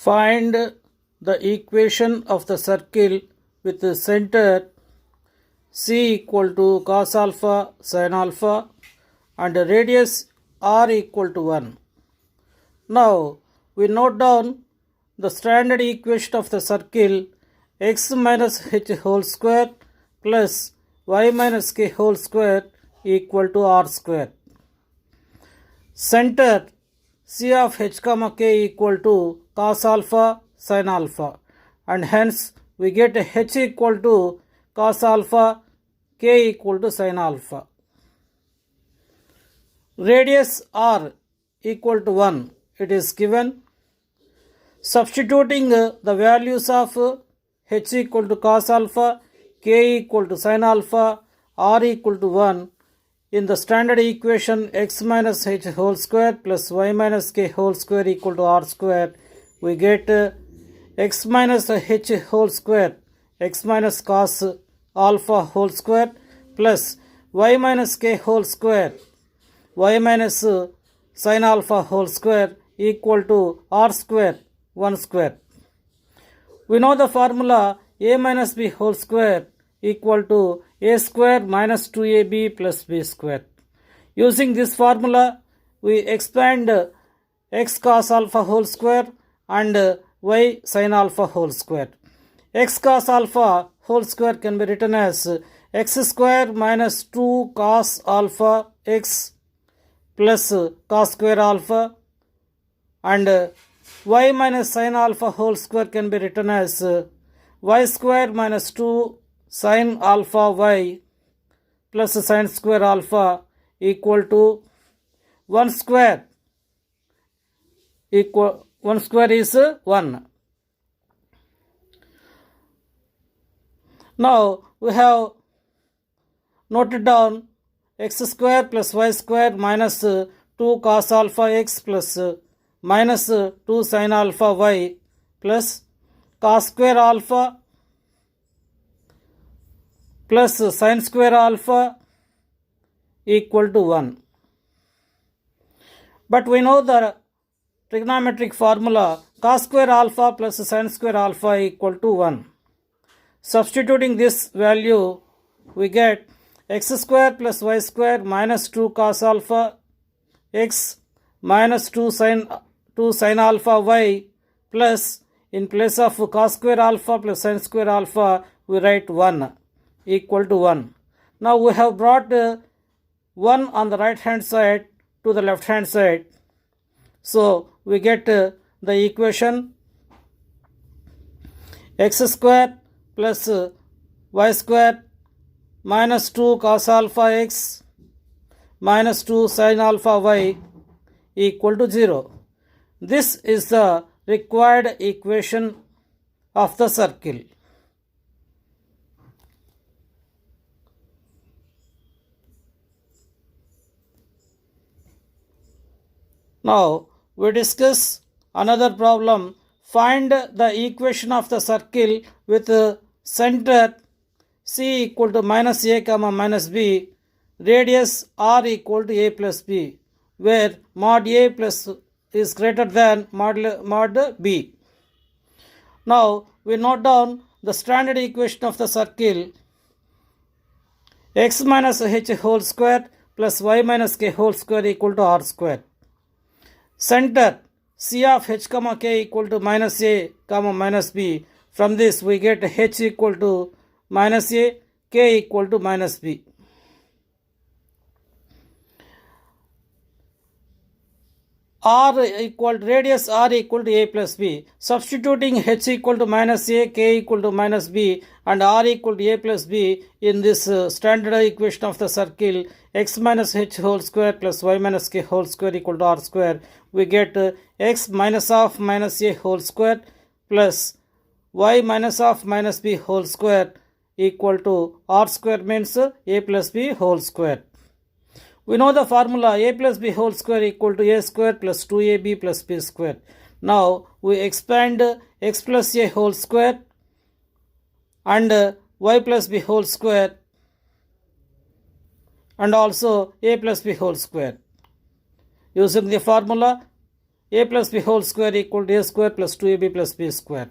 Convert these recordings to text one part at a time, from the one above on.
Find the equation of the circle with the center C equal to cos alpha sin alpha and radius r equal to 1. Now we note down the standard equation of the circle x minus h whole square plus y minus k whole square equal to r square. Center C of h comma k equal to cos alpha sin alpha, and hence we get h equal to cos alpha, k equal to sin alpha. Radius r equal to 1, it is given. Substituting the values of h equal to cos alpha, k equal to sin alpha, r equal to 1 in the standard equation x minus h whole square plus y minus k whole square equal to r square, we get x minus h whole square, x minus cos alpha whole square plus y minus k whole square, y minus sin alpha whole square equal to r square, 1 square. We know the formula a minus b whole square equal to a square minus 2ab plus b square. Using this formula, we expand x cos alpha whole square and y sin alpha whole square. X cos alpha whole square can be written as x square minus 2 cos alpha x plus cos square alpha, and y minus sin alpha whole square can be written as y square minus 2 sin alpha y plus sin square alpha equal to 1 square. 1 square is 1. Now we have noted down x square plus y square minus 2 cos alpha x plus minus 2 sin alpha y plus cos square alpha plus sin square alpha equal to 1. But we know the trigonometric formula cos square alpha plus sin square alpha equal to 1. Substituting this value, we get x square plus y square minus 2 cos alpha x minus 2 sin alpha y plus, in place of cos square alpha plus sin square alpha, we write 1 equal to 1. Now we have brought 1 on the right hand side to the left hand side. So we get the equation x square plus y square minus 2 cos alpha x minus 2 sin alpha y equal to 0. This is the required equation of the circle. Now we discuss another problem. Find the equation of the circle with center C equal to minus a comma minus b, radius r equal to a plus b, where mod a plus is greater than mod b. Now we note down the standard equation of the circle x minus h whole square plus y minus k whole square equal to r square. Center C of h comma k equal to minus a comma minus b. From this we get h equal to minus a, k equal to minus b. Radius r equal to a plus b. Substituting h equal to minus a, k equal to minus b, and r equal to a plus b in this standard equation of the circle x minus h whole square plus y minus k whole square equal to r square, we get x minus of minus a whole square plus y minus of minus b whole square equal to r square, means a plus b whole square. We know the formula a plus b whole square equal to a square plus 2ab plus b square. Now we expand x plus a whole square and y plus b whole square and also a plus b whole square. Using the formula a plus b whole square equal to a square plus 2ab plus b square.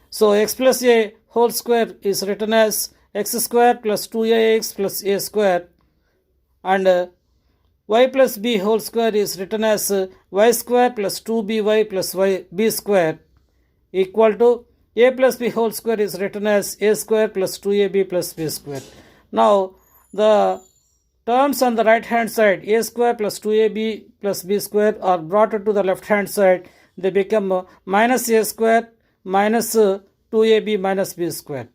So x plus a whole square is written as x square plus 2ax plus a square, and y plus b whole square is written as y square plus 2by plus b square equal to a plus b whole square is written as a square plus 2ab plus b square. Now the terms on the right hand side, a square plus 2ab plus b square, are brought to the left hand side. They become minus a square minus 2ab minus b square.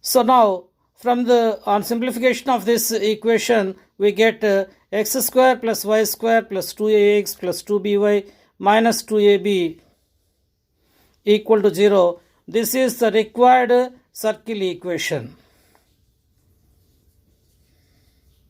So now from the on simplification of this equation, we get x square plus y square plus 2ax plus 2by minus 2ab equal to 0. This is the required circle equation.